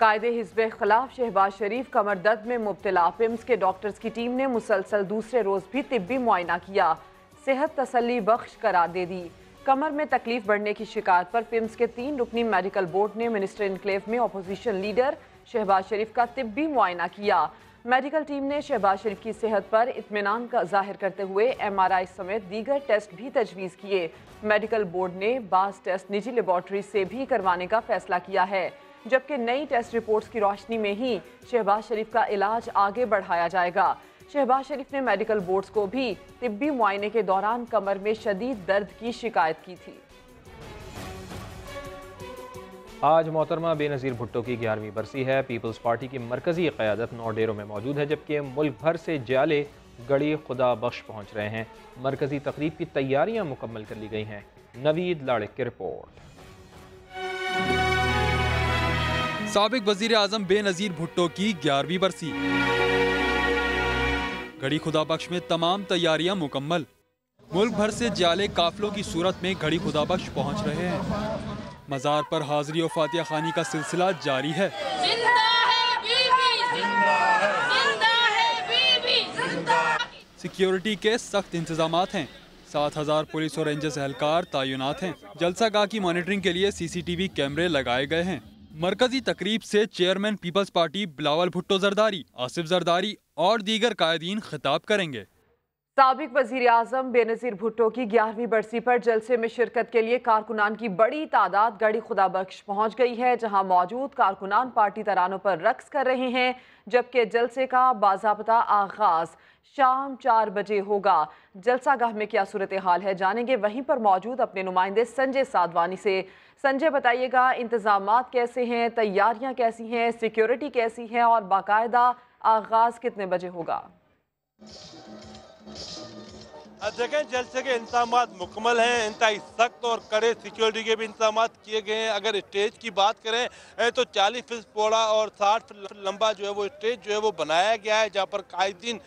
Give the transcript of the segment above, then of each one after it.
قائد حزب خلاف شہباز شریف کمر درد میں مبتلا، پمز کے ڈاکٹرز کی ٹیم نے مسلسل دوسرے روز بھی طبی معائنہ کیا، صحت تسلی بخش قرار دے دی۔ کمر میں تکلیف بڑھنے کی شکایت پر پمز کے 3 رکنی میڈیکل بورڈ نے منسٹر انکلیو میں اپوزیشن لیڈر شہباز شریف کا طبی معائنہ کیا۔ میڈیکل ٹیم نے شہباز شریف کی صحت پر اطمینان کا ظاہر کرتے ہوئے MRI سمیت دیگر ٹیسٹ بھی تجویز کیے۔ میڈیکل بورڈ نے بعض ٹیسٹ نجی لیبارٹری سے بھی کروانے کا فیصلہ کیا ہے، جبکہ نئی ٹیسٹ رپورٹس کی روشنی میں ہی شہباز شریف کا علاج آگے بڑھایا جائے گا۔ شہباز شریف نے میڈیکل بورڈز کو بھی طبی معائنے کے دوران کمر میں شدید درد کی شکایت کی تھی۔ آج محترمہ بے نظیر بھٹو کی 11ویں برسی ہے۔ پیپلز پارٹی کی مرکزی قیادت 9 ڈیروں میں موجود ہے، جبکہ ملک بھر سے جالے گڑی خدا بخش پہنچ رہے ہیں۔ مرکزی تقریب کی تیاریاں مکمل کر لی گئی ہیں۔ نوید لاڑک کی رپورٹ۔ سابق وزیر اعظم بے نظیر بھٹو کی 11ویں برسی، گڑی خدا بخش میں تمام تیاریاں مکمل۔ ملک بھر سے جالے قافلوں کی صورت میں گڑی خدا بخش پہنچ رہے ہیں۔ مزار پر حاضری و فاتحہ خوانی کا سلسلہ جاری ہے۔ سیکیورٹی کے سخت انتظامات ہیں، 7000 پولیس اور رینجرز اہلکار تعینات ہیں۔ جلسہ گاہ کی مانیٹرنگ کے لیے CCTV کیمرے لگائے گئے ہیں۔ مرکزی تقریب سے chairman Peoples Party Bilawal Bhutto Zardari, Asif Zardari اور دیگر قائدین خطاب کریں گے۔ سابق وزیر اعظم بے نظیر بھٹو کی 11ویں برسی پر جلسے میں شرکت کے لیے کارکنان کی بڑی تعداد گڑی خدا بخش پہنچ گئی ہے، جہاں موجود کارکنان پارٹی ترانوں پر رقص کر رہے ہیں، جبکہ جلسے کا باضابطہ آغاز شام 4 بجے ہوگا۔ جلسہ گاہ میں کیا صورتحال ہے جانیں گے وہیں پر موجود اپنے نمائندے سنجے سادوانی سے۔ سنجے بتائیے گا، انتظامات کیسے ہیں، تیاریاں کیسی ہیں، سیکیورٹی کیسی ہے اور باقاعدہ آغاز کتنے بجے ہوگا؟ دیکھیں، جلسے کے انتظامات مکمل ہیں، انتہائی سخت اور کڑے سیکیورٹی کے بھی انتظامات کیے گئے ہیں۔ اگر اسٹیج کی بات کریں تو 40 فٹ چوڑا اور 60 فٹ لمبا جو ہے وہ اسٹیج جو ہے وہ بنایا گیا ہے، جہاں پر قائدین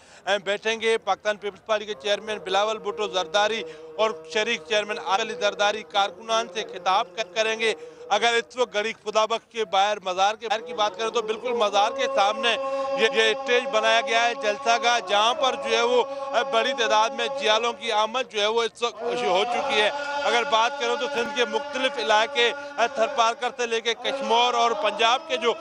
بیٹھیں گے۔ پاکستان پیپلز پارٹی کے چیئرمین بلاول بھٹو زرداری اور شریک چیئرمین عاصف علی زرداری کارکنان سے خطاب کریں گے۔ اگر اس وقت گڑی خدا بخش کے باہر مزار کے باہر کی بات کریں تو بالکل مزار کے سامنے یہ اسٹیج بنایا گیا ہے، جلسہ گاہ، جہاں پر جو ہے وہ بڑی تعداد میں جیالوں کی آمد جو ہے وہ اس وقت ہو چکی ہے۔ اگر بات کریں تو سندھ کے مختلف علاقے تھرپارکر سے لے کے کشمور اور پنجاب کے جو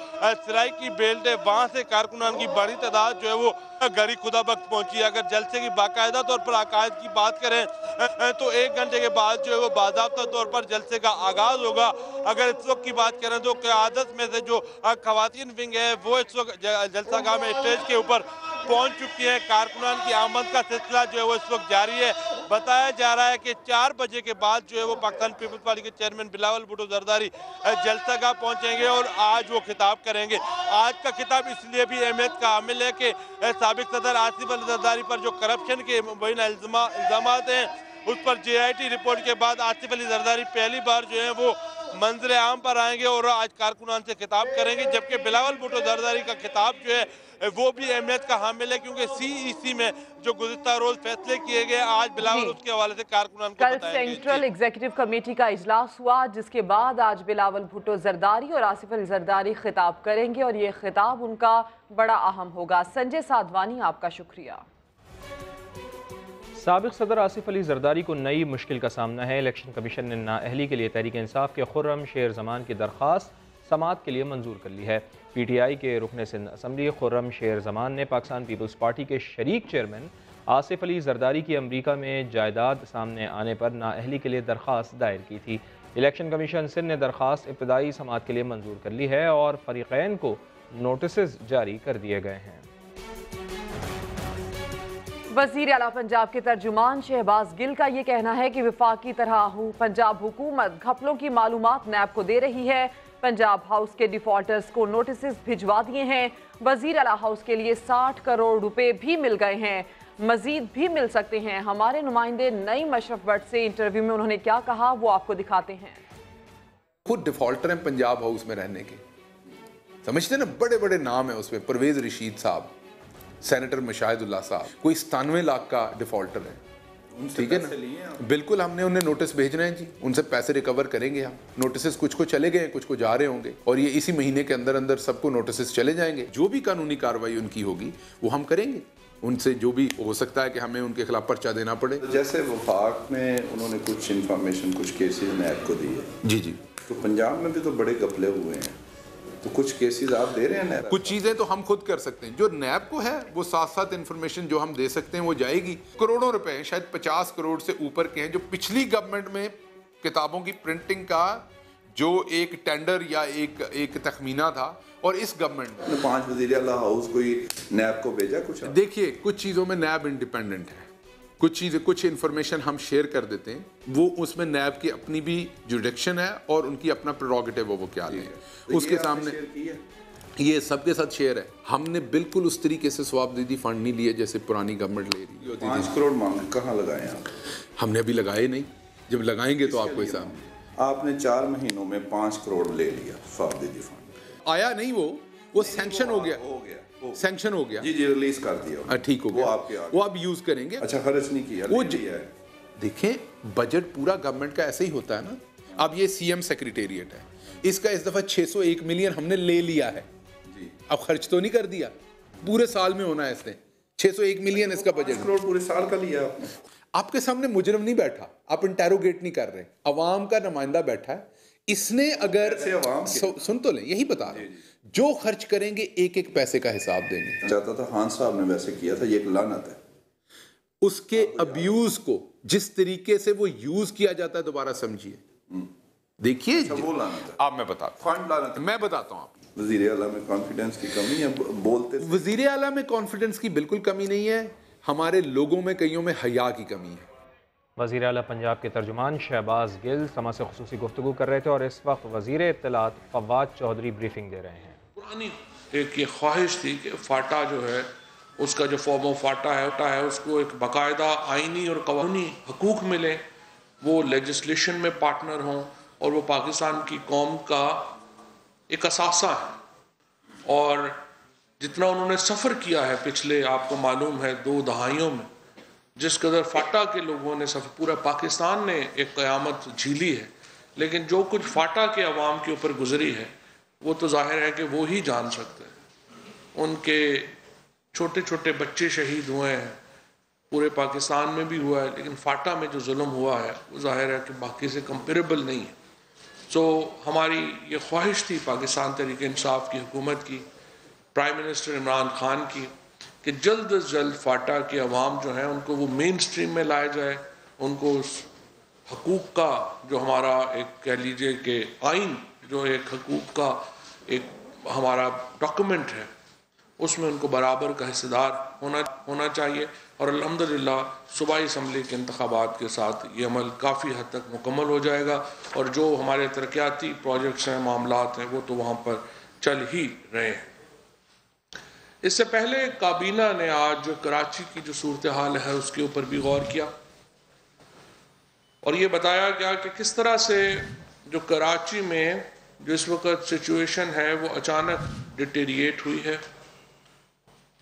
سرائی کی بیلٹ ہے، وہاں سے کارکنان کی بڑی تعداد جو ہے وہ گڑی خدا بخش پہنچی ہے۔ اگر جلسے کی باقاعدہ طور پر عقائد کی بات کریں تو 1 گھنٹے کے بعد جو ہے وہ باضابطہ طور پر جلسے کا آغاز ہوگا۔ اگر اس وقت کی بات کریں تو قیادت میں سے جو خواتین ونگ ہے وہ اس وقت جلسہ گاہ میں اسٹیج کے اوپر پہنچ چکی ہیں۔ کارکنان کی آمد کا سلسلہ جو ہے وہ اس وقت جاری ہے۔ بتایا جا رہا ہے کہ 4 بجے کے بعد جو ہے وہ پاکستان پیپلز پارٹی کے چیئرمین بلاول بھٹو زرداری جلسہ گاہ پہنچیں گے اور آج وہ خطاب کریں گے۔ آج کا خطاب اس لیے بھی اہمیت کا حامل ہے کہ سابق صدر آصف علی زرداری پر جو کرپشن کے مبینہ الزامات ہیں، اس پر JIT رپورٹ کے بعد آصف علی زرداری پہلی بار جو ہے وہ منظر عام پر آئیں گے اور آج کارکنان سے خطاب کریں گے، جبکہ بلاول بھٹو زرداری کا خطاب جو ہے وہ بھی اہمیت کا حامل ہے، کیونکہ CEC میں جو گزشتہ روز فیصلے کیے گئے آج بلاول اس کے حوالے سے کارکنان کو بتائیں گے۔ کل سینٹرل ایگزیکٹو کمیٹی کا اجلاس ہوا، جس کے بعد آج بلاول بھٹو زرداری اور آصف علی زرداری خطاب کریں گے اور یہ خطاب ان کا بڑا اہم ہوگا۔ سنجے سادوانی، آپ کا شکریہ۔ سابق صدر آصف علی زرداری کو نئی مشکل کا سامنا ہے۔ الیکشن کمیشن نے نااہلی کے لیے تحریک انصاف کے خرم شیر زمان کی درخواست سماعت کے لیے منظور کر لی ہے۔ PTI کے رکن سندھ اسمبلی خرم شیر زمان نے پاکستان پیپلز پارٹی کے شریک چیئرمین آصف علی زرداری کی امریکہ میں جائیداد سامنے آنے پر نااہلی کے لیے درخواست دائر کی تھی۔ الیکشن کمیشن سندھ نے درخواست ابتدائی سماعت کے لیے منظور کر لی ہے اور فریقین کو نوٹسز جاری کر دیے گئے ہیں۔ وزیر اعلیٰ پنجاب کے ترجمان شہباز گل کا یہ کہنا ہے کہ وفاقی طرح پنجاب حکومت گھپلوں کی معلومات نیب کو دے رہی ہے۔ پنجاب ہاؤس کے ڈیفالٹرز کو نوٹسز بھجوا دیے ہیں۔ وزیر اعلیٰ ہاؤس کے لیے 60 کروڑ روپے بھی مل گئے ہیں، مزید بھی مل سکتے ہیں۔ ہمارے نمائندے نئی مشرف بٹ سے انٹرویو میں انہوں نے کیا کہا وہ آپ کو دکھاتے ہیں۔ خود ڈیفالٹر ہیں پنجاب ہاؤس میں رہنے کے، سمجھتے نا، بڑے بڑے نام ہیں اس میں، پرویز رشید صاحب، سینیٹر مشاہد اللہ صاحب، کوئی 97 لاکھ کا ڈیفالٹر ہے، ٹھیک ہے نا, بالکل ہم نے انہیں نوٹس بھیجنا ہے جی, ان سے پیسے ریکور کریں گے ہم. نوٹسز کچھ کو چلے گئے ہیں, کچھ کو جا رہے ہوں گے, اور یہ اسی مہینے کے اندر اندر سب کو نوٹسز چلے جائیں گے. جو بھی قانونی کارروائی ان کی ہوگی وہ ہم کریں گے. ان سے جو بھی ہو سکتا ہے کہ ہمیں ان کے خلاف پرچہ دینا پڑے. جیسے وفاق میں انہوں نے کچھ انفارمیشن کچھ کیسز نیب کو دی ہے جی جی, تو پنجاب میں بھی تو بڑے گھپلے ہوئے ہیں, تو کچھ کیسز آپ دے رہے ہیں؟ کچھ چیزیں تو ہم خود کر سکتے ہیں, جو نیب کو ہے وہ ساتھ ساتھ انفارمیشن جو ہم دے سکتے ہیں وہ جائے گی. کروڑوں روپے ہیں, شاید 50 کروڑ سے اوپر کے ہیں, جو پچھلی گورنمنٹ میں کتابوں کی پرنٹنگ کا جو ایک ٹینڈر یا ایک تخمینہ تھا, اور اس گورنمنٹ میں 5 وزیر اعلیٰ ہاؤس کوئی نیب کو بھیجا کچھ. دیکھیے کچھ چیزوں میں نیب انڈیپینڈنٹ ہے, کچھ انفارمیشن ہم شیئر کر دیتے ہیں, وہ اس میں نیب کی اپنی بھی جوڈکشن ہے اور ان کی اپنا پریروگیٹو وہ کیا لیں, اس کے سامنے یہ سب کے ساتھ شیئر ہے. ہم نے بالکل اس طریقے سے سواب دیدی فنڈ نہیں لیے جیسے پرانی گورنمنٹ لے رہی ہوتی. 5 کروڑ مانگ کہاں لگائے آپ؟ ہم نے ابھی لگائے نہیں, جب لگائیں گے تو آپ کو حساب. آپ نے 4 مہینوں میں 5 کروڑ لے لیا سواب دیدی فنڈ. آیا نہیں, وہ سینکشن ہو گیا, سینکشن ہو گیا جی جی, ریلیز کر دیا, ٹھیک ہو گیا, وہ آپ یوز کریں گے. اچھا, خرچ نہیں کیا, وہ دیکھیں بجٹ پورا گورنمنٹ کا ایسے ہی ہوتا ہے نا. اب یہ سی ایم سیکریٹریٹ ہے, اس کا اس دفعہ 601 ملین ہم نے لے لیا ہے, اب خرچ تو نہیں کر دیا, پورے سال میں ہونا ہے اس نے. 601 ملین اس کا بجٹ, 5 کروڑ پورے سال کا لیا آپ نے. آپ کے سامنے مجرم نہیں بیٹھا, آپ انٹیروگیٹ نہیں کر رہے, عوام کا نمائندہ بیٹھا ہے. اس نے اگر سن تو لیں, یہی بتا رہے, جو خرچ کریں گے ایک ایک پیسے کا حساب دیں گے. چاہتا تھا خان صاحب نے ویسے کیا تھا, یہ ایک لعنت ہے. اس کے ابیوز کو جس طریقے سے وہ یوز کیا جاتا ہے دوبارہ سمجھیے, دیکھیے آپ, میں بتاتا ہوں آپ. وزیر اعلیٰ میں کانفیڈنس کی کمی ہے, بولتے وزیر اعلیٰ میں کانفیڈنس کی بالکل کمی نہیں ہے, ہمارے لوگوں میں کئیوں میں حیا کی کمی ہے. وزیر اعلیٰ پنجاب کے ترجمان شہباز گل سما سے خصوصی گفتگو کر رہے تھے, اور اس وقت وزیر اطلاعات فواد چودھری بریفنگ دے رہے ہیں. پرانی ایک یہ خواہش تھی کہ فاٹا جو ہے, اس کا جو فارم آف فاٹا ہے اس کو ایک باقاعدہ آئینی اور قانونی حقوق ملیں, وہ لیجسلیشن میں پارٹنر ہوں, اور وہ پاکستان کی قوم کا ایک اثاثہ ہے. اور جتنا انہوں نے سفر کیا ہے پچھلے, آپ کو معلوم ہے 2 دہائیوں میں, جس قدر فاٹا کے لوگوں نے سفر, پورا پاکستان نے ایک قیامت جھیلی ہے, لیکن جو کچھ فاٹا کے عوام کے اوپر گزری ہے وہ تو ظاہر ہے کہ وہ ہی جان سکتے ہیں. ان کے چھوٹے چھوٹے بچے شہید ہوئے ہیں, پورے پاکستان میں بھی ہوا ہے, لیکن فاٹا میں جو ظلم ہوا ہے وہ ظاہر ہے کہ باقی سے کمپیریبل نہیں ہے. سو ہماری یہ خواہش تھی پاکستان تحریک انصاف کی حکومت کی, پرائم منسٹر عمران خان کی, کہ جلد از جلد فاٹا کے عوام جو ہیں ان کو وہ مین سٹریم میں لایا جائے, ان کو اس حقوق کا جو ہمارا ایک کہہ لیجئے کہ آئین, جو ایک حقوق کا ایک ہمارا ڈاکومنٹ ہے, اس میں ان کو برابر کا حصہ دار ہونا چاہیے. اور الحمدللہ صوبائی اسمبلی کے انتخابات کے ساتھ یہ عمل کافی حد تک مکمل ہو جائے گا, اور جو ہمارے ترقیاتی پروجیکٹس ہیں, معاملات ہیں, وہ تو وہاں پر چل ہی رہے ہیں. اس سے پہلے کابینہ نے آج جو کراچی کی جو صورتحال ہے اس کے اوپر بھی غور کیا, اور یہ بتایا گیا کہ کس طرح سے جو کراچی میں جو اس وقت سچویشن ہے وہ اچانک ڈیٹیریٹ ہوئی ہے.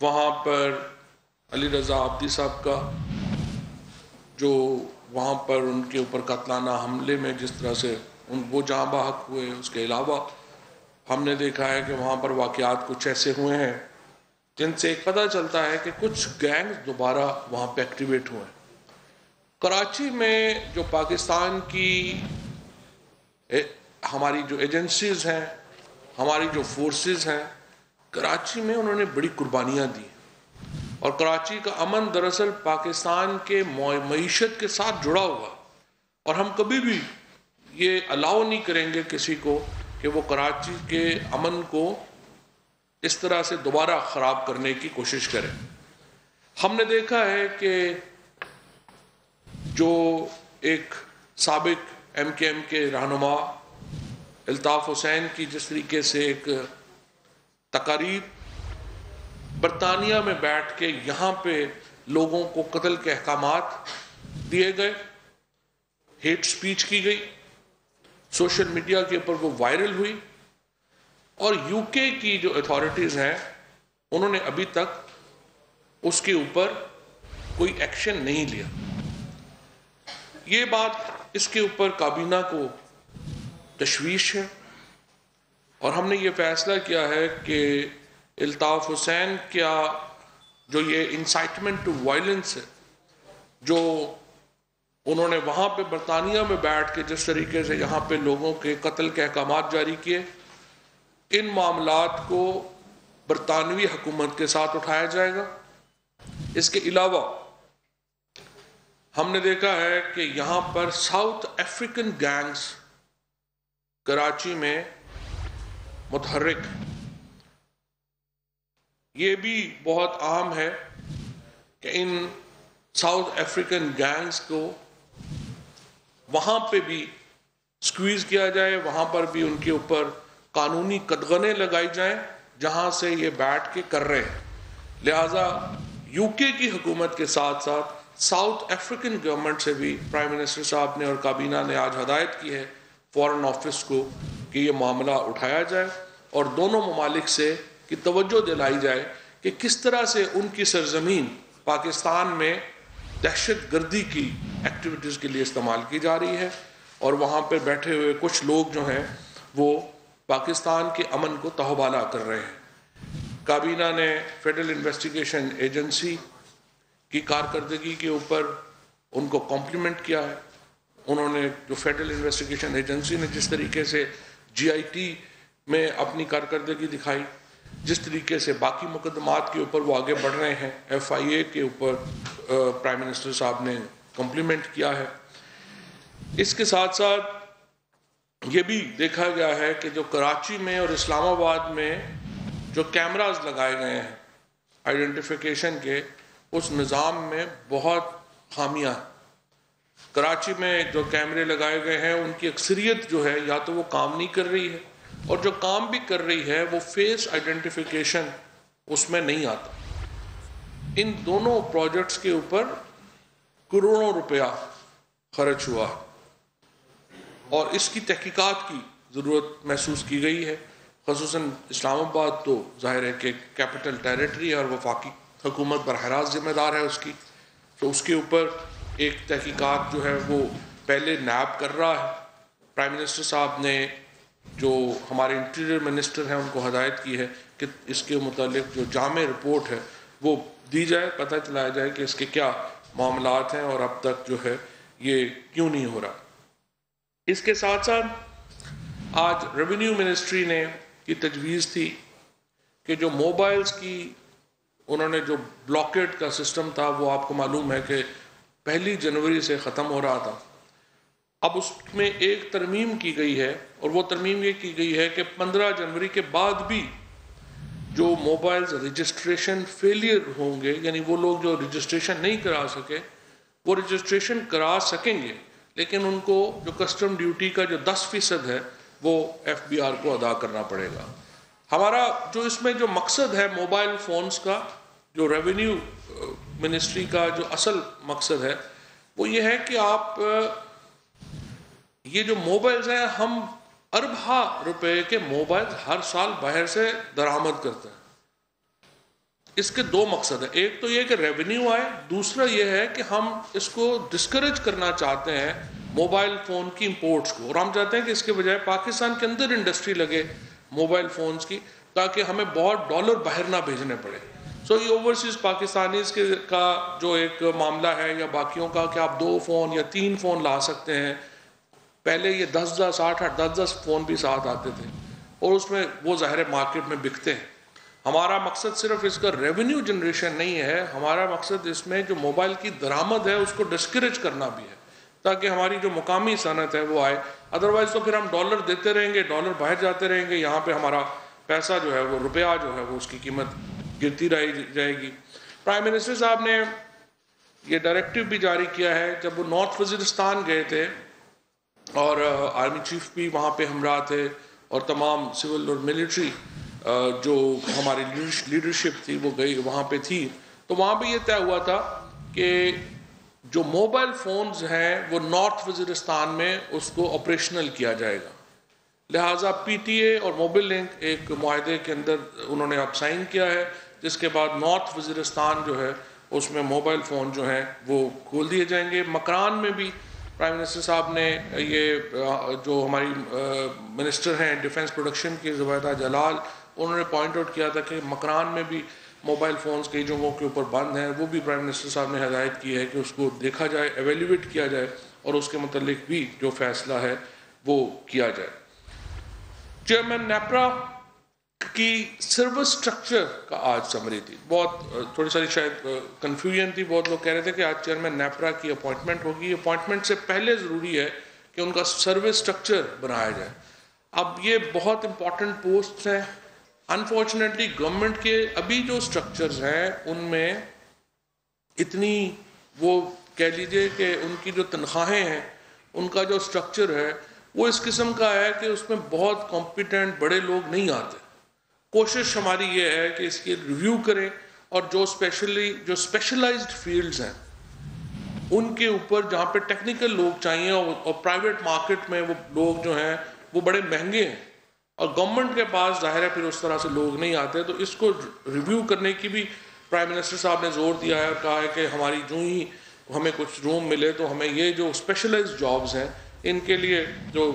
وہاں پر علی رضا عابدی صاحب کا جو وہاں پر ان کے اوپر قاتلانہ حملے میں جس طرح سے وہ جاں بحق ہوئے, اس کے علاوہ ہم نے دیکھا ہے کہ وہاں پر واقعات کچھ ایسے ہوئے ہیں جن سے ایک پتہ چلتا ہے کہ کچھ گینگز دوبارہ وہاں پہ ایکٹیویٹ ہوئے ہیں. کراچی میں جو پاکستان کی ہماری جو ایجنسیز ہیں, ہماری جو فورسز ہیں, کراچی میں انہوں نے بڑی قربانیاں دی, اور کراچی کا امن دراصل پاکستان کے معیشت کے ساتھ جڑا ہوا, اور ہم کبھی بھی یہ الاؤ نہیں کریں گے کسی کو کہ وہ کراچی کے امن کو اس طرح سے دوبارہ خراب کرنے کی کوشش کرے. ہم نے دیکھا ہے کہ جو ایک سابق ایم کے ایم کے رہنما الطاف حسین کی جس طریقے سے ایک تقاریر برطانیہ میں بیٹھ کے یہاں پہ لوگوں کو قتل کے احکامات دیے گئے, ہیٹ سپیچ کی گئی, سوشل میڈیا کے اوپر وہ وائرل ہوئی, اور یو کے کی جو اتھارٹیز ہیں انہوں نے ابھی تک اس کے اوپر کوئی ایکشن نہیں لیا. یہ بات اس کے اوپر کابینہ کو تشویش ہے، اور ہم نے یہ فیصلہ کیا ہے کہ الطاف حسین کیا جو یہ انسائٹمنٹ ٹو وائلنس ہے جو انہوں نے وہاں پہ برطانیہ میں بیٹھ کے جس طریقے سے یہاں پہ لوگوں کے قتل کے احکامات جاری کیے، ان معاملات کو برطانوی حکومت کے ساتھ اٹھایا جائے گا۔ اس کے علاوہ ہم نے دیکھا ہے کہ یہاں پر ساؤتھ افریقن گینگز کراچی میں متحرک، یہ بھی بہت عام ہے کہ ان ساؤتھ افریقن گینگز کو وہاں پہ بھی سکویز کیا جائے، وہاں پر بھی ان کے اوپر قانونی قدغنیں لگائی جائیں جہاں سے یہ بیٹھ کے کر رہے ہیں۔ لہٰذا یو کے کی حکومت کے ساتھ ساتھ ساؤتھ افریقن گورنمنٹ سے بھی پرائم منسٹر صاحب نے اور کابینہ نے آج ہدایت کی ہے فارن آفس کو کہ یہ معاملہ اٹھایا جائے اور دونوں ممالک سے کی توجہ دلائی جائے کہ کس طرح سے ان کی سرزمین پاکستان میں دہشت گردی کی ایکٹیویٹیز کے لیے استعمال کی جا رہی ہے، اور وہاں پہ بیٹھے ہوئے کچھ لوگ جو ہیں وہ پاکستان کے امن کو تہوبالا کر رہے ہیں۔ کابینہ نے فیڈرل انویسٹیگیشن ایجنسی کی کارکردگی کے اوپر ان کو کمپلیمنٹ کیا ہے۔ انہوں نے جو فیڈرل انویسٹیگیشن ایجنسی نے جس طریقے سے جی آئی ٹی میں اپنی کارکردگی دکھائی، جس طریقے سے باقی مقدمات کے اوپر وہ آگے بڑھ رہے ہیں، ایف آئی اے کے اوپر پرائم منسٹر صاحب نے کمپلیمنٹ کیا ہے۔ اس کے ساتھ ساتھ یہ بھی دیکھا گیا ہے کہ جو کراچی میں اور اسلام آباد میں جو کیمراز لگائے گئے ہیں آئیڈینٹیفیکیشن کے، اس نظام میں بہت خامیاں ہیں۔ کراچی میں جو کیمرے لگائے گئے ہیں ان کی اکثریت جو ہے یا تو وہ کام نہیں کر رہی ہے، اور جو کام بھی کر رہی ہے وہ فیس آئیڈینٹیفیکیشن اس میں نہیں آتا۔ ان دونوں پروجیکٹس کے اوپر کروڑوں روپیہ خرچ ہوا اور اس کی تحقیقات کی ضرورت محسوس کی گئی ہے۔ خصوصاً اسلام آباد تو ظاہر ہے کہ کیپٹل ٹیریٹری ہے اور وفاقی حکومت براہ راست ذمہ دار ہے اس کی، تو اس کے اوپر ایک تحقیقات جو ہے وہ پہلے نیب کر رہا ہے۔ پرائم منسٹر صاحب نے جو ہمارے انٹیریئر منسٹر ہیں ان کو ہدایت کی ہے کہ اس کے متعلق جو جامع رپورٹ ہے وہ دی جائے، پتہ چلایا جائے کہ اس کے کیا معاملات ہیں اور اب تک جو ہے یہ کیوں نہیں ہو رہا۔ اس کے ساتھ ساتھ آج ریونیو منسٹری نے کی تجویز تھی کہ جو موبائلز کی انہوں نے جو بلاکیٹ کا سسٹم تھا وہ آپ کو معلوم ہے کہ 1 جنوری سے ختم ہو رہا تھا، اب اس میں ایک ترمیم کی گئی ہے، اور وہ ترمیم یہ کی گئی ہے کہ 15 جنوری کے بعد بھی جو موبائلز رجسٹریشن فیلئر ہوں گے، یعنی وہ لوگ جو رجسٹریشن نہیں کرا سکے وہ رجسٹریشن کرا سکیں گے، لیکن ان کو جو کسٹم ڈیوٹی کا جو 10% ہے وہ ایف بی آر کو ادا کرنا پڑے گا۔ ہمارا جو اس میں جو مقصد ہے موبائل فونز کا، جو ریونیو منسٹری کا جو اصل مقصد ہے وہ یہ ہے کہ آپ یہ جو موبائلز ہیں، ہم اربہ روپے کے موبائل ہر سال باہر سے درآمد کرتے ہیں۔ اس کے 2 مقصد ہیں، ایک تو یہ کہ ریونیو آئے، دوسرا یہ ہے کہ ہم اس کو ڈسکریج کرنا چاہتے ہیں موبائل فون کی امپورٹس کو، اور ہم چاہتے ہیں کہ اس کے بجائے پاکستان کے اندر انڈسٹری لگے موبائل فونز کی، تاکہ ہمیں بہت ڈالر باہر نہ بھیجنے پڑے۔ سو یہ اوورسیز پاکستانیز کا جو ایک معاملہ ہے یا باقیوں کا کہ آپ 2 فون یا 3 فون لا سکتے ہیں، پہلے یہ 10 فون بھی ساتھ آتے تھے اور اس میں وہ ظاہر مارکیٹ میں بکتے ہیں۔ ہمارا مقصد صرف اس کا ریونیو جنریشن نہیں ہے، ہمارا مقصد اس میں جو موبائل کی درآمد ہے اس کو ڈسکریج کرنا بھی ہے، تاکہ ہماری جو مقامی صنعت ہے وہ آئے۔ ادروائز تو پھر ہم ڈالر دیتے رہیں گے، ڈالر باہر جاتے رہیں گے، یہاں پہ ہمارا پیسہ جو ہے وہ روپیہ جو ہے وہ اس کی قیمت گرتی رہ جائے گی۔ پرائم منسٹر صاحب نے یہ ڈائریکٹیو بھی جاری کیا ہے، جب وہ نارتھ وزیرستان گئے تھے اور آرمی چیف بھی وہاں پہ ہمراہ تھے اور تمام سول اور ملٹری جو ہماری لیڈرشپ تھی وہ گئی وہاں پہ تھی، تو وہاں پہ یہ طے ہوا تھا کہ جو موبائل فونز ہیں وہ نارتھ وزیرستان میں اس کو آپریشنل کیا جائے گا۔ لہٰذا پی ٹی اے اور موبل لنک ایک معاہدے کے اندر انہوں نے اب سائن کیا ہے، جس کے بعد نارتھ وزیرستان جو ہے اس میں موبائل فون جو ہیں وہ کھول دیے جائیں گے۔ مکران میں بھی پرائم منسٹر صاحب نے یہ جو ہماری منسٹر ہیں ڈیفنس پروڈکشن کی زبیدہ جلال، انہوں نے پوائنٹ آؤٹ کیا تھا کہ مکران میں بھی موبائل فونز کئی جگہوں کے اوپر بند ہیں، وہ بھی پرائم منسٹر صاحب نے ہدایت کی ہے کہ اس کو دیکھا جائے، ایویلیویٹ کیا جائے اور اس کے متعلق بھی جو فیصلہ ہے وہ کیا جائے۔ چیئرمین نیپرا کی سروس سٹرکچر کا آج سمری تھی، بہت تھوڑی ساری شاید کنفیوژن تھی، بہت لوگ کہہ رہے تھے کہ آج چیئرمین نیپرا کی اپوائنٹمنٹ ہوگی۔ اپوائنٹمنٹ سے پہلے ضروری ہے کہ ان کا سروس سٹرکچر بنایا جائے۔ اب یہ بہت امپورٹنٹ پوسٹ ہیں، انفارچونیٹلی گورنمنٹ کے ابھی جو سٹرکچرز ہیں ان میں اتنی وہ کہہ لیجئے کہ ان کی جو تنخواہیں ہیں، ان کا جو سٹرکچر ہے وہ اس قسم کا ہے کہ اس میں بہت کمپیٹنٹ بڑے لوگ نہیں آتے۔ کوشش ہماری یہ ہے کہ اس کی ریویو کریں اور جو اسپیشلائزڈ فیلڈز ہیں ان کے اوپر جہاں پہ ٹیکنیکل لوگ چاہیے اور پرائیویٹ مارکیٹ میں وہ لوگ جو ہیں وہ بڑے مہنگے ہیں اور گورنمنٹ کے پاس ظاہر ہے پھر اس طرح سے لوگ نہیں آتے، تو اس کو ریویو کرنے کی بھی پرائم منسٹر صاحب نے زور دیا ہے اور کہا ہے کہ ہماری جو ہی ہمیں کچھ روم ملے تو ہمیں یہ جو اسپیشلائزڈ جابز ہیں ان کے لیے جو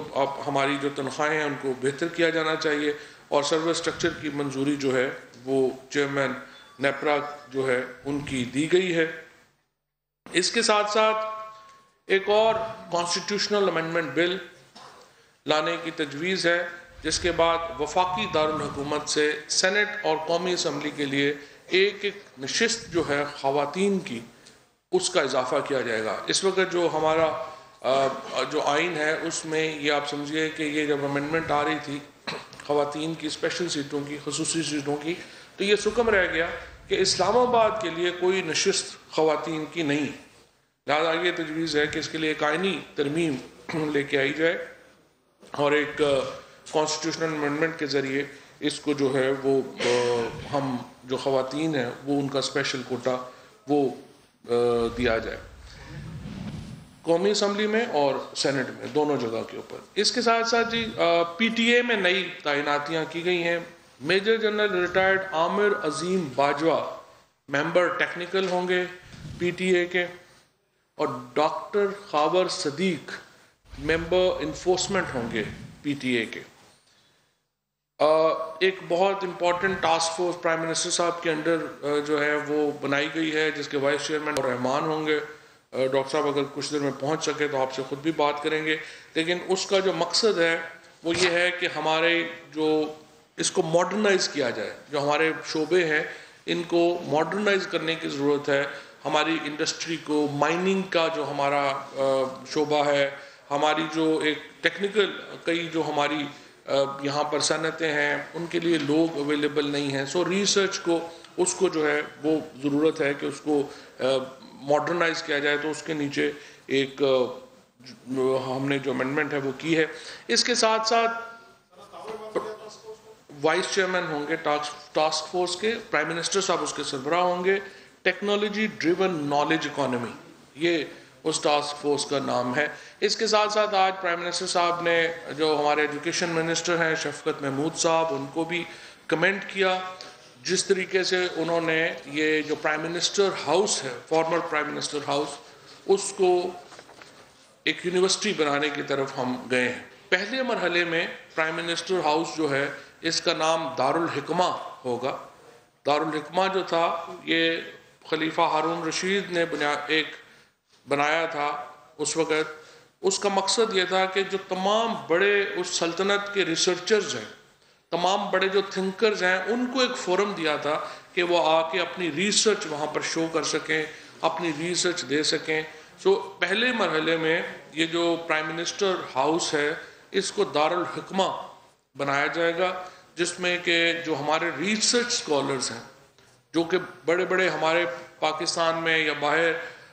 ہماری جو تنخواہیں ہیں ان کو بہتر کیا جانا چاہیے اور سروس سٹرکچر کی منظوری جو ہے وہ چیئرمین نیپرا جو ہے ان کی دی گئی ہے۔ اس کے ساتھ ساتھ ایک اور کانسٹیٹیوشنل امینڈمنٹ بل لانے کی تجویز ہے، جس کے بعد وفاقی دارالحکومت سے سینٹ اور قومی اسمبلی کے لیے ایک نشست جو ہے خواتین کی، اس کا اضافہ کیا جائے گا۔ اس وقت جو ہمارا جو آئین ہے اس میں یہ آپ سمجھیے کہ یہ جب امینڈمنٹ آ رہی تھی خواتین کی اسپیشل سیٹوں کی، خصوصی سیٹوں کی، تو یہ حکم رہ گیا کہ اسلام آباد کے لیے کوئی نشست خواتین کی نہیں، لہٰذا یہ تجویز ہے کہ اس کے لیے ایک آئینی ترمیم لے کے آئی جائے اور ایک کانسٹیٹیوشنل امینڈمنٹ کے ذریعے اس کو جو ہے وہ ہم جو خواتین ہیں وہ ان کا اسپیشل کوٹا وہ دیا جائے قومی اسمبلی میں اور سینٹ میں، دونوں جگہ کے اوپر۔ اس کے ساتھ ساتھ جی پی ٹی اے میں نئی تعیناتیاں کی گئی ہیں۔ میجر جنرل ریٹائرڈ عامر عظیم باجوہ ممبر ٹیکنیکل ہوں گے پی ٹی اے کے، اور ڈاکٹر خاور صدیق ممبر انفورسمنٹ ہوں گے پی ٹی اے کے۔ ایک بہت important task force prime minister صاحب کے انڈر جو ہے وہ بنائی گئی ہے، جس کے وائس چیئرمین رحمان ہوں گے۔ ڈاکٹر صاحب اگر کچھ دیر میں پہنچ سکے تو آپ سے خود بھی بات کریں گے، لیکن اس کا جو مقصد ہے وہ یہ ہے کہ ہمارے جو اس کو ماڈرنائز کیا جائے، جو ہمارے شعبے ہیں ان کو ماڈرنائز کرنے کی ضرورت ہے۔ ہماری انڈسٹری کو، مائننگ کا جو ہمارا شعبہ ہے، ہماری جو ایک ٹیکنیکل کئی جو ہماری یہاں پر صنعتیں ہیں ان کے لیے لوگ اویلیبل نہیں ہیں، سو ریسرچ کو اس کو جو ہے وہ ضرورت ہے کہ اس کو ماڈرنائز کیا جائے، تو اس کے نیچے ایک ہم نے جو امینڈمنٹ ہے وہ کی ہے۔ اس کے ساتھ ساتھ وائس چیئرمین ہوں گے ٹاسک فورس کے، پرائم منسٹر صاحب اس کے سربراہ ہوں گے۔ ٹیکنالوجی ڈریون نالج اکانومی، یہ اس ٹاسک فورس کا نام ہے۔ اس کے ساتھ ساتھ آج پرائم منسٹر صاحب نے جو ہمارے ایجوکیشن منسٹر ہیں شفقت محمود صاحب، ان کو بھی کمنٹ کیا جس طریقے سے انہوں نے یہ جو پرائم منسٹر ہاؤس ہے، فارمر پرائم منسٹر ہاؤس، اس کو ایک یونیورسٹی بنانے کی طرف ہم گئے ہیں۔ پہلے مرحلے میں پرائم منسٹر ہاؤس جو ہے اس کا نام دارالحکمہ ہوگا۔ دارالحکمہ جو تھا یہ خلیفہ ہارون رشید نے ایک بنایا تھا اس وقت۔ اس کا مقصد یہ تھا کہ جو تمام بڑے اس سلطنت کے ریسرچرز ہیں، تمام بڑے جو تھنکرز ہیں، ان کو ایک فورم دیا تھا کہ وہ آ کے اپنی ریسرچ وہاں پر شو کر سکیں، اپنی ریسرچ دے سکیں۔ سو پہلے مرحلے میں یہ جو پرائم منسٹر ہاؤس ہے اس کو دارالحکمہ بنایا جائے گا، جس میں کہ جو ہمارے ریسرچ سکولرز ہیں جو کہ بڑے بڑے ہمارے پاکستان میں یا باہر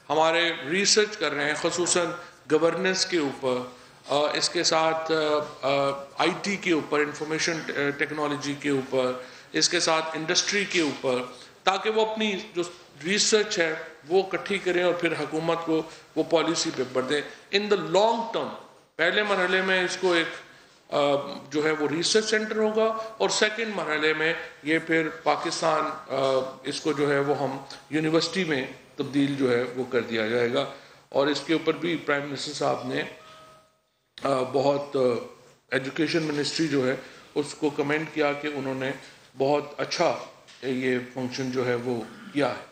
ہمارے ریسرچ کر رہے ہیں، خصوصاً گورننس کے اوپر، اس کے ساتھ آئی ٹی کے اوپر، انفارمیشن ٹیکنالوجی کے اوپر، اس کے ساتھ انڈسٹری کے اوپر، تاکہ وہ اپنی جو ریسرچ ہے وہ اکٹھی کریں اور پھر حکومت کو وہ پالیسی پیپر دیں۔ ان دا لانگ ٹرم پہلے مرحلے میں اس کو ایک جو ہے وہ ریسرچ سینٹر ہوگا، اور سیکنڈ مرحلے میں یہ پھر پاکستان اس کو جو ہے وہ ہم یونیورسٹی میں تبدیل جو ہے وہ کر دیا جائے گا۔ اور اس کے اوپر بھی پرائم منسٹر صاحب نے بہت ایجوکیشن منسٹری جو ہے اس کو کمنٹ کیا کہ انہوں نے بہت اچھا یہ فنکشن جو ہے وہ کیا ہے.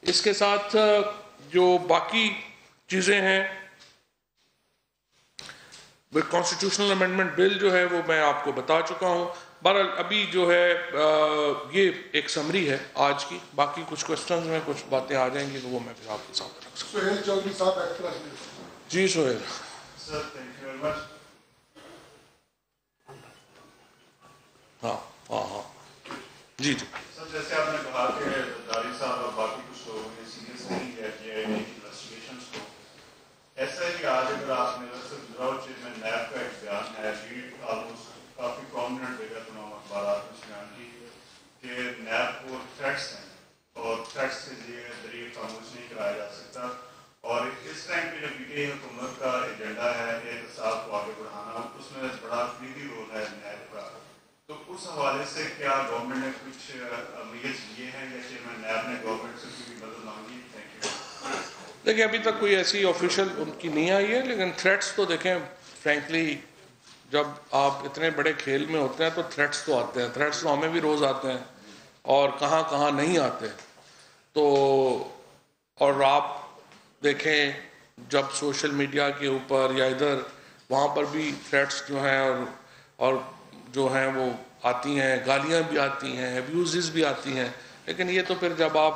اس کے ساتھ جو باقی چیزیں ہیں کانسٹیٹیوشنل امینڈمنٹ بل جو ہے وہ میں آپ کو بتا چکا ہوں. بہرحال ابھی جو ہے یہ ایک سمری ہے آج کی. باقی کچھ کوسچنز میں کچھ باتیں آ جائیں گی تو وہ میں پھر آپ کے سامنے رکھ سکتا ہوں. سہیل چودھری صاحب. جی Sohail. Sir thank you very much. ہاں ہاں ہاں جی جی سر جیسے آپ نے کہا کہ زرداری صاحب اور باقی کچھ لوگوں نے سیریس نہیں لیا کہ انویسٹیگیشنس کو. ایسا ہے کہ آج اگر آپ نے چیئرمین نیب کا ایک بیان ہے لیڈ آلموسٹ کافی پرومیننٹ جگہ تمام اخبارات میں بیان کی کہ نیب کو تھریٹس ہیں اور تھریٹس کے ذریعے خاموش نہیں کرایا جا سکتا. اور اس ٹائم پہ جو پی ٹی آئی حکومت کا ایجنڈا ہے احتساب کو آگے بڑھانا, اس میں بڑا کلیدی رول ہے نیب کا. تو اس حوالے سے کیا گورنمنٹ نے کچھ میجرز لیے ہیں یا چیئرمین نیب نے گورنمنٹ سے کوئی مدد مانگی؟ Thank you. دیکھیں ابھی تک کوئی ایسی آفیشیل ان کی نہیں آئی ہے, لیکن تھریٹس تو دیکھیں فرینکلی جب آپ اتنے بڑے کھیل میں ہوتے ہیں تو تھریٹس تو آتے ہیں. تھریٹس تو ہمیں بھی روز آتے ہیں اور کہاں کہاں نہیں آتے. تو اور آپ دیکھیں جب سوشل میڈیا کے اوپر یا ادھر وہاں پر بھی تھریٹس جو ہیں اور جو ہیں وہ آتی ہیں, گالیاں بھی آتی ہیں, ابیوزز بھی آتی ہیں. لیکن یہ تو پھر جب آپ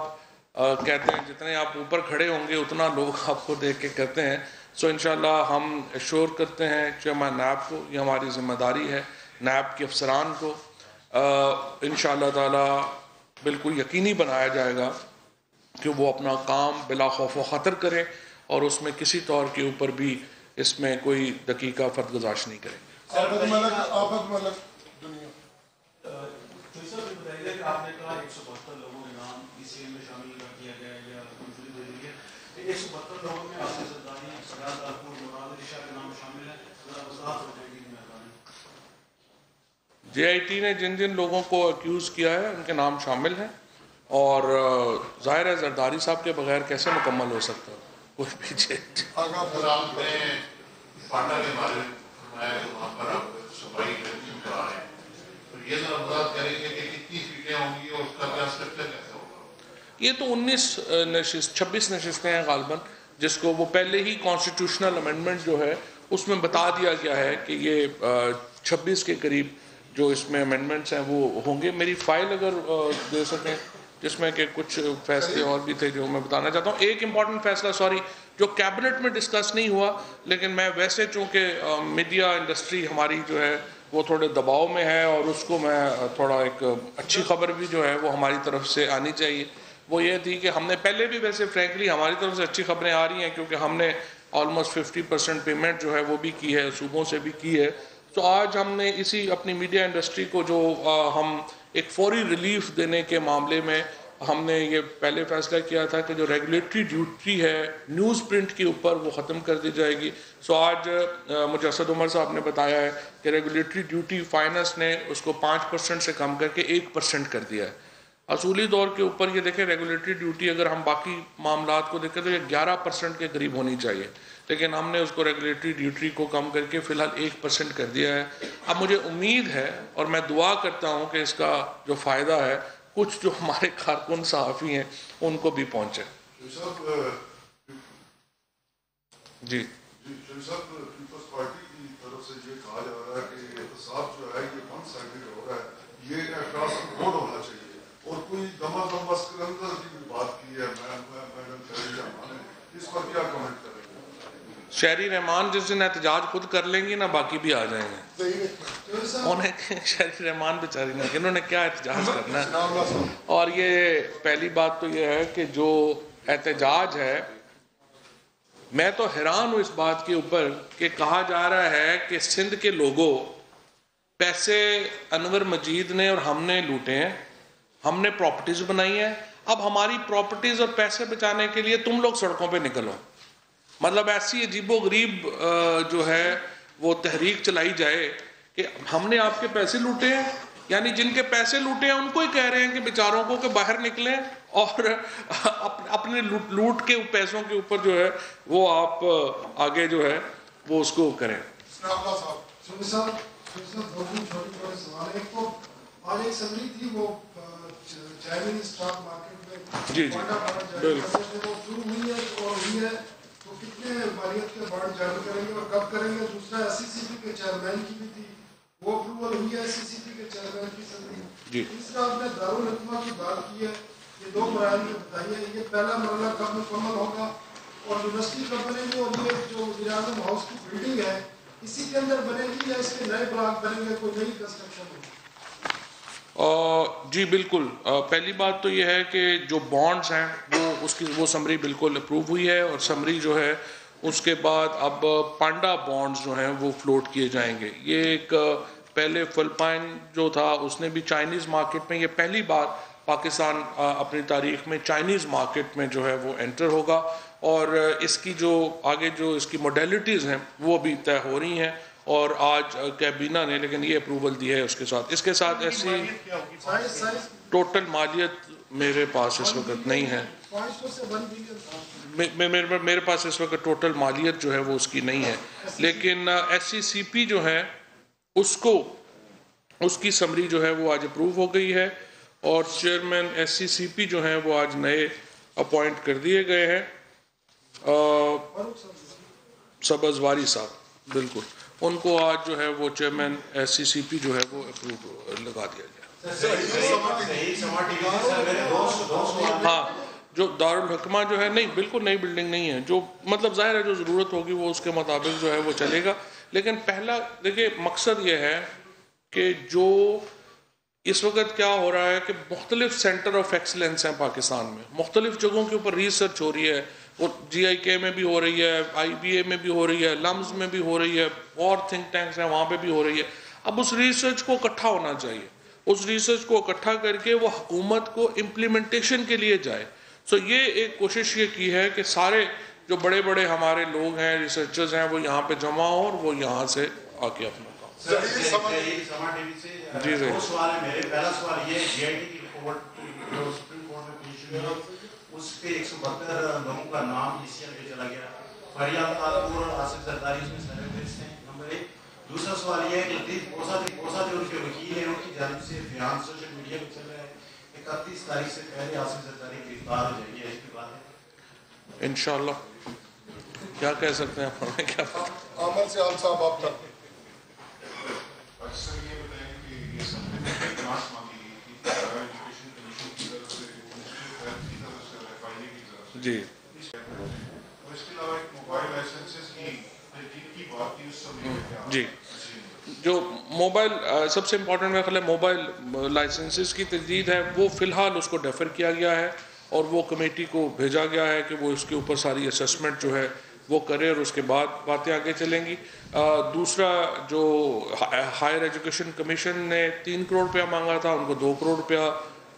کہتے ہیں جتنے آپ اوپر کھڑے ہوں گے اتنا لوگ آپ کو دیکھ کے کرتے ہیں. سو انشاءاللہ ہم ایشور کرتے ہیں چیئرمین نیب کو, یہ ہماری ذمہ داری ہے, نیب کے افسران کو انشاءاللہ تعالی بالکل یقینی بنایا جائے گا کہ وہ اپنا کام بلا خوف و خطر کریں اور اس میں کسی طور کے اوپر بھی اس میں کوئی دقیقہ فرد گزارش نہیں کریں. آپ نے کہا 172 لوگوں کے نام ای سی میں شامل کر دیا گیا یا منظوری دے دی ہے. 172 لوگوں میں آپ زرداری سجاد طاہر مراد علی شاہ کے نام شامل ہیں. ذرا وضاحت ہو جائے گی مہربانی. جے آئی ٹی نے جن جن لوگوں کو اکیوز کیا ہے ان کے نام شامل ہیں اور ظاہر ہے زرداری صاحب کے بغیر کیسے مکمل ہو سکتا ہے کوئی پیچھے. یہ تو 26 نشستیں ہیں غالباً, جس کو وہ پہلے ہی کانسٹیٹیوشنل امینڈمنٹ جو ہے اس میں بتا دیا گیا ہے کہ یہ 26 کے قریب جو اس میں امینڈمنٹس ہیں وہ ہوں گے. میری فائل اگر دے سکیں جس میں کہ کچھ فیصلے اور بھی تھے جو میں بتانا چاہتا ہوں. ایک امپورٹنٹ فیصلہ جو کیبنٹ میں ڈسکس نہیں ہوا, لیکن میں ویسے چونکہ میڈیا انڈسٹری ہماری جو ہے وہ تھوڑے دباؤ میں ہے اور اس کو میں تھوڑا ایک اچھی خبر بھی جو ہے وہ ہماری طرف سے آنی چاہیے. وہ یہ تھی کہ ہم نے پہلے بھی ویسے فرینکلی ہماری طرف سے اچھی خبریں آ رہی ہیں کیونکہ ہم نے آلموسٹ 50% پیمنٹ جو ہے وہ بھی کی ہے, صوبوں سے بھی کی ہے. تو آج ہم نے اسی اپنی میڈیا انڈسٹری کو جو ہم ایک فوری ریلیف دینے کے معاملے میں ہم نے یہ پہلے فیصلہ کیا تھا کہ جو ریگولیٹری ڈیوٹی ہے نیوز پرنٹ کے اوپر وہ ختم کر دی جائے گی. سو آج مجھے اسد عمر صاحب نے بتایا ہے کہ ریگولیٹری ڈیوٹی فائنانس نے اس کو 5% سے کم کر کے 1% کر دیا ہے. اصولی طور کے اوپر یہ دیکھیں ریگولیٹری ڈیوٹی اگر ہم باقی معاملات کو دیکھیں تو یہ 11% کے قریب ہونی چاہیے, لیکن ہم نے اس کو ریگولیٹری ڈیوٹی کو کم کر کے فی الحال 1% کر دیا ہے. اب مجھے امید ہے اور میں دعا کرتا ہوں کہ اس کا جو فائدہ ہے کچھ جو ہمارے کارکن صحافی ہیں ان کو بھی پہنچے. جی پیپلز پارٹی کی طرف سے یہ کہا جا رہا ہے کہ احتساب جو ہے یہ ون سائیڈڈ ہو رہا ہے, یہ اکراس بورڈ ہونا چاہیے. اور کوئی دما دم اسکندر کی بھی بات کی ہے میڈم شہری رحمان نے, اس پر کیا کمنٹ کریں گے؟ شہری رحمان جس دن احتجاج خود کر لیں گی نا باقی بھی آ جائیں گے. انہیں شہری رحمان بیچاری نے انہوں نے کیا احتجاج کرنا ہے. اور یہ پہلی بات تو یہ ہے کہ جو احتجاج ہے میں تو حیران ہوں اس بات کے اوپر کہ کہا جا رہا ہے کہ سندھ کے لوگوں پیسے انور مجید نے اور ہم نے لوٹے ہیں, ہم نے پراپرٹیز بنائی ہیں, اب ہماری پراپرٹیز اور پیسے بچانے کے لیے تم لوگ سڑکوں پہ نکلو. مطلب ایسی عجیب و غریب جو ہے وہ تحریک چلائی جائے کہ ہم نے آپ کے پیسے لوٹے ہیں یعنی جن کے پیسے لوٹے ہیں ان کو ہی کہہ رہے ہیں کہ بیچاروں کو کہ باہر نکلیں اور اپنے لوٹ کے پیسوں کے اوپر جو ہے وہ آپ آگے جو ہے وہ اس کو کریں. جی جی کتنے مالیت کے بانڈ جاری کریں گے اور کب کریں گے؟ دوسرا SCCP کے چیئرمین کی بھی تھی, وہ اپروول ہوئی ہے SCCP کے چیئرمین کی سمری. تیسرا آپ نے دارالحکمہ کی بات کی ہے, یہ 2 مراحل میں بتائیے, یہ پہلا مرحلہ کب مکمل ہوگا اور یونیورسٹی کب بنے گی, اور یہ جو وزیر اعظم ہاؤس کی بلڈنگ ہے اسی کے اندر بنے گی یا اس کے نئے بلاک بنیں گے, کوئی نئی کنسٹرکشن ہوگی؟ جی بالکل. پہلی بات تو یہ ہے کہ جو بانڈز ہیں وہ سمری بالکل اپروو ہوئی ہے, اور سمری جو ہے اس کے بعد اب پانڈا بانڈز جو ہیں وہ فلوٹ کیے جائیں گے. یہ ایک پہلے فلپائن جو تھا اس نے بھی چائنیز مارکیٹ میں, یہ پہلی بار پاکستان اپنی تاریخ میں چائنیز مارکیٹ میں جو ہے وہ انٹر ہوگا, اور اس کی جو آگے جو اس کی موڈیلٹیز ہیں وہ بھی طے ہو رہی ہیں, اور آج کابینہ نے لیکن یہ اپروول دی ہے اس کے ساتھ. اس کے ساتھ ایسی ٹوٹل مالیت میرے پاس اس وقت نہیں ہے, میرے پاس اس وقت ٹوٹل مالیت جو ہے وہ اس کی نہیں ہے, لیکن SCCP جو ہے اس کی سمری جو ہے وہ آج اپروو ہو گئی ہے, اور چیئرمین SCCP جو ہیں وہ آج نئے اپوائنٹ کر دیے گئے ہیں, سبز واری صاحب, بالکل ان کو آج جو ہے وہ چیئرمین SCCP جو ہے وہ اپروو لگا دیا گیا. ہاں جو دارالحکمہ جو ہے, نہیں بالکل نئی بلڈنگ نہیں ہے, جو مطلب ظاہر ہے جو ضرورت ہوگی وہ اس کے مطابق جو ہے وہ چلے گا. لیکن پہلا دیکھیں مقصد یہ ہے کہ جو اس وقت کیا ہو رہا ہے کہ مختلف سینٹر آف ایکسلنس ہیں پاکستان میں, مختلف جگہوں کے اوپر ریسرچ ہو رہی ہے, وہ GIK میں بھی ہو رہی ہے, IBA میں بھی ہو رہی ہے, لمز میں بھی ہو رہی ہے, اور تھنک ٹینکس ہیں وہاں پہ بھی ہو رہی ہے. اب اس ریسرچ کو اکٹھا ہونا چاہیے, اس ریسرچ کو اکٹھا کر کے وہ حکومت کو امپلیمنٹیشن کے لیے جائے. سو یہ ایک کوشش یہ کی ہے کہ سارے جو بڑے بڑے ہمارے لوگ ہیں, ریسرچرز ہیں, وہ یہاں پہ جمع ہوں اور وہ یہاں سے آ کے اپنا کام. جی دو سوال ہے میرے. پہلا سوال یہ GIT کی رپورٹ جو سپریم کورٹ میں پیش ہوئی ہے, اس پہ 172 لوگوں کا نام ECL پہ چلا گیا. فریاد عالمپور اور آصف زرداری اس میں سرفرست ہیں, نمبر 1. دوسرا سوال یہ ہے کہ لطیف کوسا جو ان کے وکیل ہیں, ان کی جانب سے بیان سوشل میڈیا پہ چل رہا ہے 31 تاریخ سے پہلے آصف زرداری گرفتار ہو جائے گی, اس کی بات ہے انشاءاللہ. کیا کہہ سکتے ہیں آپ, ہمیں کیا پتہ. عامر سیال صاحب آپ تک. سر یہ بتائیں کہ یہ سب جانچ مانگی گئی تھی ایجوکیشن کمیشن کی طرف سے, کی طرف سے, FIA کی طرف سے, جی, اور اس کے علاوہ ایک موبائل لائسنسز کی تجدید کی بات کی اس سمے. جی جو موبائل سب سے امپورٹنٹ میرا خیال ہے موبائل لائسنسز کی تجدید ہے, وہ فی الحال اس کو ڈیفر کیا گیا ہے اور وہ کمیٹی کو بھیجا گیا ہے کہ وہ اس کے اوپر ساری اسسمنٹ جو ہے وہ کرے, اور اس کے بعد باتیں آگے چلیں گی. دوسرا جو ہائر ایجوکیشن کمیشن نے 3 کروڑ روپیہ مانگا تھا, ان کو 2 کروڑ روپیہ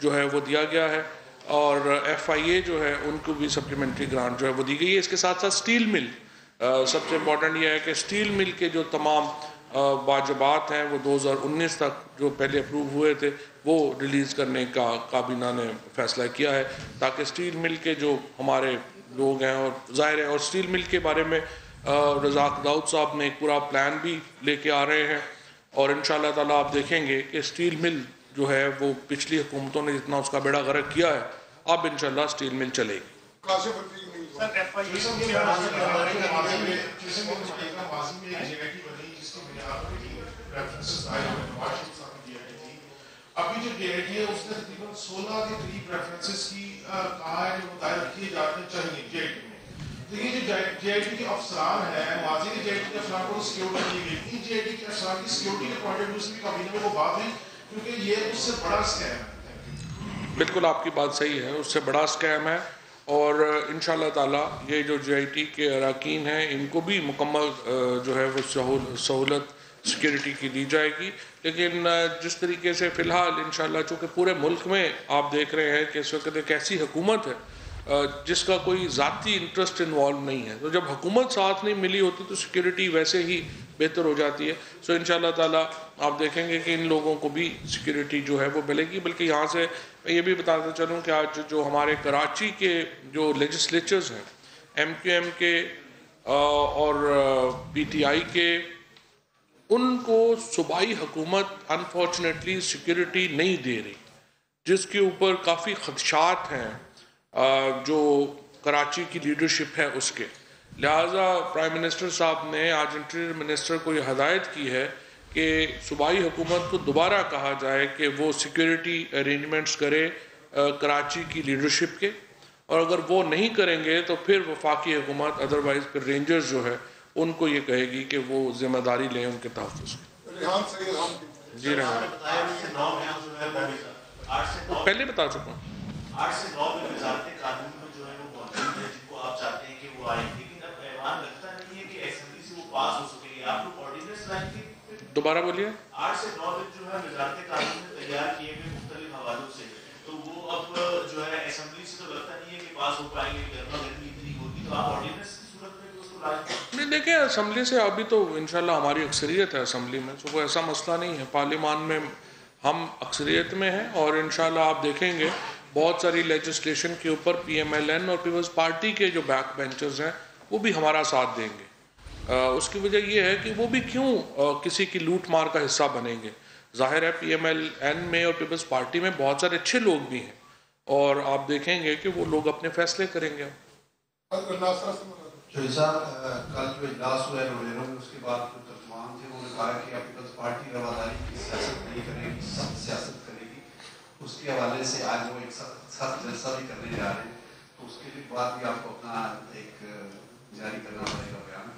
جو ہے وہ دیا گیا ہے, اور FIA جو ہے ان کو بھی سپلیمنٹری گرانٹ جو ہے وہ دی گئی ہے. اس کے ساتھ ساتھ اسٹیل مل, سب سے امپورٹنٹ یہ ہے کہ اسٹیل مل کے جو تمام واجبات ہیں وہ 2019 تک جو پہلے اپروو ہوئے تھے وہ ریلیز کرنے کا کابینہ نے فیصلہ کیا ہے, تاکہ اسٹیل مل کے جو ہمارے لوگ ہیں, اور ظاہر ہے اور اسٹیل مل کے بارے میں رزاق داؤد صاحب نے ایک پورا پلان بھی لے کے آ رہے ہیں, اور انشاءاللہ تعالیٰ آپ دیکھیں گے کہ اسٹیل مل جو ہے وہ پچھلی حکومتوں نے جتنا اس کا بیڑا غرق کیا ہے, اب انشاءاللہ اسٹیل مل چلے گی. ابھی جو GIT ہے اس نے تقریباً 16 کے قریب ریفرنسز کی کہا ہے کہ متعارف کیے جانے چاہیے GIT میں. تو یہ جو GIT کے افسران ہیں, ماضی کے GIT کے افسران کو سیکیورٹی دی گئی, ان GIT کے افسران کی سیکیورٹی کے پوائنٹ آف ویو سے بھی کابینہ میں وہ بات ہوئی, کیونکہ یہ اس سے بڑا اسکیم ہے. بالکل آپ کی بات صحیح ہے, اس سے بڑا اسکیم ہے, اور انشاءاللہ تعالیٰ یہ جو GIT کے اراکین ہیں ان کو بھی مکمل جو ہے وہ سہولت سیکیورٹی کی دی جائے گی. لیکن جس طریقے سے فی الحال انشاءاللہ چونکہ پورے ملک میں آپ دیکھ رہے ہیں کہ اس وقت ایک ایسی حکومت ہے جس کا کوئی ذاتی انٹرسٹ انوالو نہیں ہے. تو جب حکومت ساتھ نہیں ملی ہوتی تو سیکیورٹی ویسے ہی بہتر ہو جاتی ہے. سو انشاءاللہ تعالیٰ آپ دیکھیں گے کہ ان لوگوں کو بھی سیکیورٹی جو ہے وہ ملے گی. بلکہ یہاں سے میں یہ بھی بتاتا چلوں کہ آج جو ہمارے کراچی کے جو لیجسلیچرز ہیں MQM کے اور PTI کے, ان کو صوبائی حکومت انفارچونیٹلی سیکیورٹی نہیں دے رہی, جس کے اوپر کافی خدشات ہیں جو کراچی کی لیڈرشپ ہے اس کے. لہٰذا پرائم منسٹر صاحب نے آج انٹیریئر منسٹر کو یہ ہدایت کی ہے کہ صوبائی حکومت کو دوبارہ کہا جائے کہ وہ سیکیورٹی ارینجمنٹس کرے کراچی کی لیڈرشپ کے, اور اگر وہ نہیں کریں گے تو پھر وفاقی حکومت ادروائز پھر رینجرز جو ہے ان کو یہ کہے گی کہ وہ ذمہ داری لیں ان کے تحفظ کی. جی ریحان پہلے بتا چکا ہوں. 8 سے 9 میں وزارت قانون میں جو ہے وہ موجود ہے جن کو آپ چاہتے ہیں کہ وہ آئیں, لیکن اب ایوان لگتا نہیں ہے کہ اسمبلی سے وہ پاس ہو سکے. آپ لوگ آرڈیننس لائیں گے. دوبارہ بولیے. 8 سے 9 میں جو ہے وزارت قانون میں تیار کیے ہوئے مختلف حوالوں سے, تو وہ اب جو ہے اسمبلی سے تو لگتا نہیں ہے کہ پاس ہو پائیں گے. گرما گرمی اتنی ہوگی تو آپ آرڈیننس کی صورت میں اس کو لاجئے. نہیں دیکھیں, اسمبلی سے ابھی تو انشاءاللہ ہماری اکثریت ہے اسمبلی میں, تو کوئی ایسا مسئلہ نہیں ہے. پارلیمان میں ہم اکثریت میں ہیں اور انشاءاللہ آپ دیکھیں گے بہت ساری لیجسلیشن کے اوپر PMLN اور پیپلز پارٹی کے جو بیک بینچرز ہیں وہ بھی ہمارا ساتھ دیں گے. اس کی وجہ یہ ہے کہ وہ بھی کیوں کسی کی لوٹ مار کا حصہ بنیں گے. ظاہر ہے PMLN میں اور پیپلز پارٹی میں بہت سارے اچھے لوگ بھی ہیں, اور آپ دیکھیں گے کہ وہ لوگ اپنے فیصلے کریں گے. جو صاحب کل جو اجلاس ہوا ہے روزانہ میں, اس کے بعد جو ترجمان تھے انہوں نے کہا کہ پیپلز پارٹی رواداری کی سیاست نہیں کرے گی, سخت سیاست کرے گی. اس کے حوالے سے آج وہ ایک سخت جلسہ بھی کرنے جا رہے ہیں, تو اس کے بعد بھی آپ کو اپنا ایک جاری کرنا پڑے گا بیان.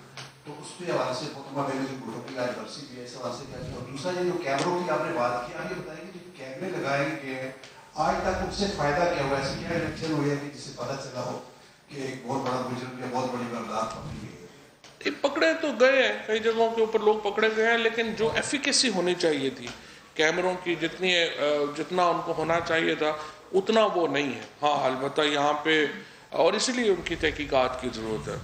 تو اس کے حوالے سے محترمہ بینظیر بھٹو کی آج برسی بھی ہے, اس حوالے سے کیا کیا. اور دوسرا یہ جو کیمروں کی آپ نے بات کی, آپ یہ بتائیں کہ جو کیمرے لگائے گئے ہیں آج تک ان سے فائدہ کیا ہوا ہے؟ ایسی کیا الیکشن ہوئی ہے کہ جس سے پتہ چلا ہو کہ ایک بہت بڑا مجرم یا بہت بڑی واردات پکڑی گئی؟ پکڑے تو گئے ہیں, کئی جگہوں کے اوپر لوگ پکڑے گئے ہیں, لیکن جو ایفیکیسی ہونی چاہیے تھی کیمروں کی, جتنا ان کو ہونا چاہیے تھا اتنا وہ نہیں ہے. ہاں البتہ یہاں پہ, اور اسی لیے ان کی تحقیقات کی ضرورت ہے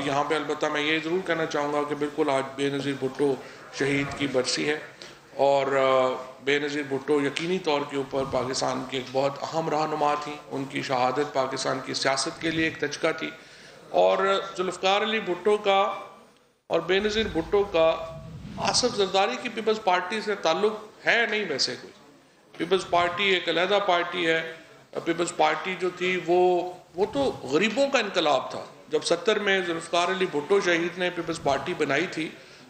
یہاں پہ. البتہ میں یہ ضرور کہنا چاہوں گا کہ بالکل آج بے نظیر بھٹو شہید کی برسی ہے, اور بے نظیر بھٹو یقینی طور کے اوپر پاکستان کی ایک بہت اہم رہنما تھی. ان کی شہادت پاکستان کی سیاست کے لیے ایک دھچکا تھی. اور ذوالفقار علی بھٹو کا اور بے نظیر بھٹو کا آصف زرداری کی پیپلز پارٹی سے تعلق ہے نہیں. ویسے کوئی پیپلز پارٹی ایک علیحدہ پارٹی ہے. پیپلز پارٹی جو تھی وہ تو غریبوں کا انقلاب تھا. جب 70 میں ذوالفقار علی بھٹو شہید نے پیپلز پارٹی بنائی تھی,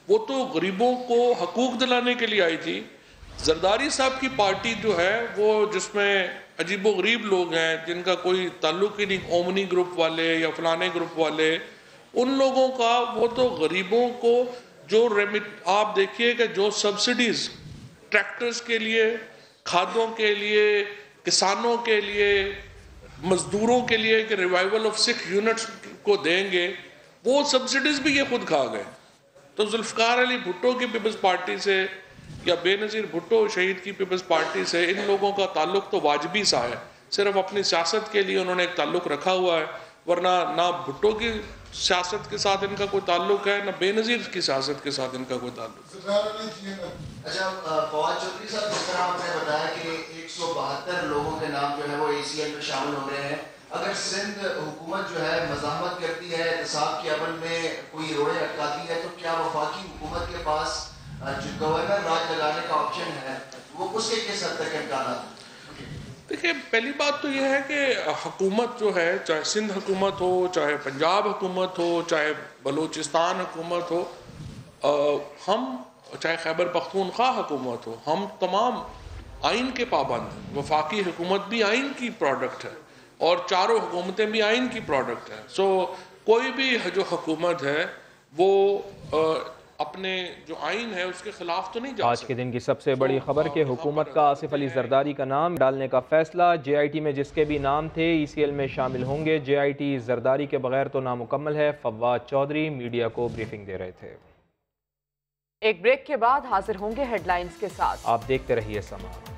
وہ تو غریبوں کو حقوق دلانے کے لیے آئی تھی. زرداری صاحب کی پارٹی جو ہے وہ جس میں عجیب و غریب لوگ ہیں جن کا کوئی تعلق ہی نہیں, اومنی گروپ والے یا فلانے گروپ والے, ان لوگوں کا, وہ تو غریبوں کو جو آپ دیکھیے کہ جو سبسڈیز ٹریکٹرز کے لیے, کھادوں کے لیے, کسانوں کے لیے, مزدوروں کے لیے کہ ریوائیول آف 6 یونٹس کو دیں گے, وہ سبسڈیز بھی یہ خود کھا گئے. تو ذوالفقار علی بھٹو کی پیپلز پارٹی سے یا بے نظیر بھٹو شہید کی پیپلز پارٹی سے ان لوگوں کا تعلق تو واجبی سا ہے. صرف اپنی سیاست کے لیے انہوں نے ایک تعلق رکھا ہوا ہے, ورنہ نہ بھٹو کی سیاست کے ساتھ ان کا کوئی تعلق ہے, نہ بے نظیر کی سیاست کے ساتھ ان کا کوئی تعلق ہے. اچھا فواد چودھری صاحب, جس طرح آپ نے بتایا کہ 172 لوگوں کے نام جو ہے وہ ACL میں شامل ہو رہے ہیں, اگر سندھ حکومت جو ہے مزاحمت کرتی ہے, احتساب کے عمل میں کوئی روڑے اٹکاتی ہے, تو کیا وفاقی حکومت کے پاس جو گورنر راج لگانے کا آپشن ہے وہ اس کے کس حد تک امکانات ہیں؟ دیکھیں, پہلی بات تو یہ ہے کہ حکومت جو ہے, چاہے سندھ حکومت ہو, چاہے پنجاب حکومت ہو, چاہے بلوچستان حکومت ہو, ہم چاہے خیبر پختونخوا حکومت ہو, ہم تمام آئین کے پابند ہیں. وفاقی حکومت بھی آئین کی پروڈکٹ ہے اور چاروں حکومتیں بھی آئین کی پروڈکٹ ہیں. سو کوئی بھی جو حکومت ہے وہ اپنے جو آئین ہے اس کے خلاف تو نہیں جا سکتا. آج کے دن کی سب سے بڑی خبر کہ حکومت کا آصف علی زرداری کا نام ڈالنے کا فیصلہ. JIT میں جس کے بھی نام تھے ECL میں شامل ہوں گے. JIT زرداری کے بغیر تو نامکمل ہے. فواد چودھری میڈیا کو بریفنگ دے رہے تھے. ایک بریک کے بعد حاضر ہوں گے ہیڈ لائنز کے ساتھ. آپ دیکھتے رہیے سما.